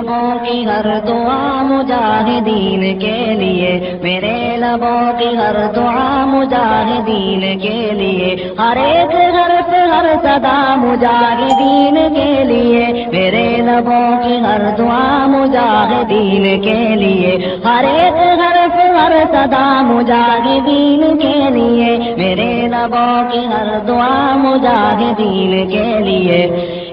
لبوں کی ہر دعا مجاہدین کے لیے، میرے لبوں کی ہر دعا مجاہدین کے لیے، ہر ایک حرف ہر صدا مجاہدین کے لیے، میرے لبوں کی ہر دعا مجاہدین کے لیے، ہر ایک حرف ہر صدا مجاہدین کے لیے، میرے لبوں کی ہر دعا مجاہدین کے لیے۔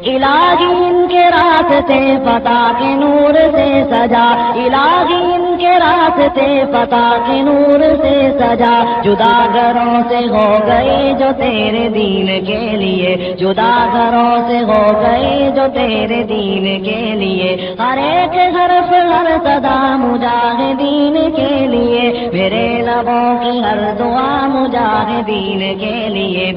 الہی ان کے راستے فتح کے نور سے سجا، الہی ان کے راستے فتح کے نور سے سجا، جدا گھروں سے ہو گئے جو تیرے دین کے لیے، جدا گھروں سے ہو گئے جو تیرے دین کے لیے، ہر ایک حرف ہر صدا مجاہدین کے لیے، میرے لبوں کی ہر دعا مجاہدین کے لیے۔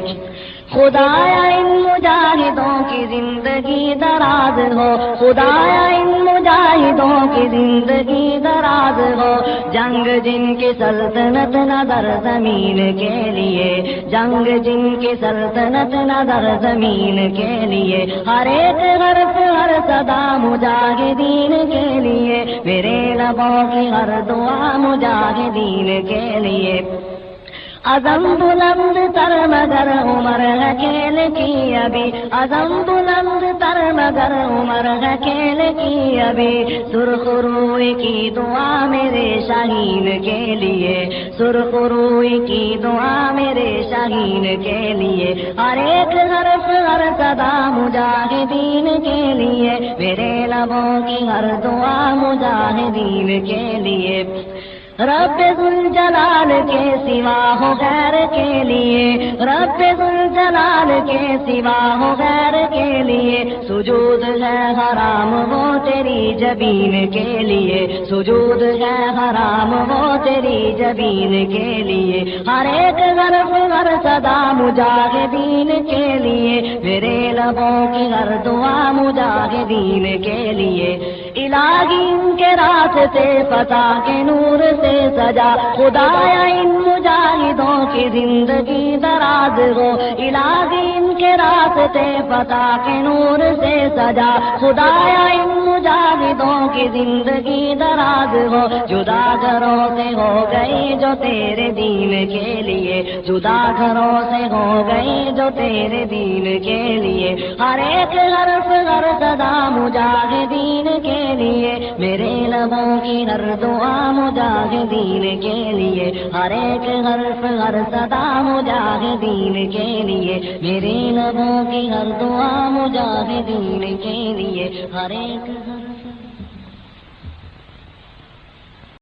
خدایا ان مجاہدوں کی زندگی دراز ہو، خدایا ان مجاہدوں کی زندگی دراز ہو، جنگ جن کی سلطنت نظر زمین کے لیے، جنگ جن کی سلطنت نظر زمین کے لیے، ہر ایک حرف ہر صدا مجاہدین کے لیے، میرے لبوں کی ہر دعا مجاہدین کے لیے۔ عزم بلند تر مگر عمر اکیل کی ابھی، عزم بلند تر مگر عمر اکیل کی ابھی، سرخ روئی کی دعا میرے شاہین کے لیے، سرخ روئی کی دعا میرے شاہین کے لیے، ہر ایک حرف ہر صدا مجاہدین کے لیے، میرے لبوں کی ہر دعا مجاہدین کے لیے۔ رب ذوالجلال کے سوا ہو غیر کے لیے، رب ذوالجلال کے سوا ہو غیر کے لیے، سجود ہے حرام وہ تیری جبین کے لیے، سجود ہے حرام وہ تیری جبین کے لیے، ہر ایک حرف ہر صدا مجاہدین کے لیے، میرے لبوں کی ہر دعا مجاہدین کے لیے۔ الہی ان کے راستے فتح کے نور سے سجا، خدایا ان مجاہدوں کی زندگی دراز ہو، الہی ان کے راستے فتح کے نور سے سجا، خدایا ان مجاہدوں کی زندگی دراز ہو، جدا گھروں سے ہو گئے جو تیرے دین کے لیے، جدا گھروں سے ہو گئے جو تیرے دین کے لیے، ہر ایک حرف ہر صدا مجاہدین کے لیے، میرے لبوں کی ہر دعا مجاہدین کے لیے، ہر ایک حرف ہر صدا مجاہدین کے لیے، میرے لبوں کی ہر دعا مجاہدین کے لیے، ہر ایک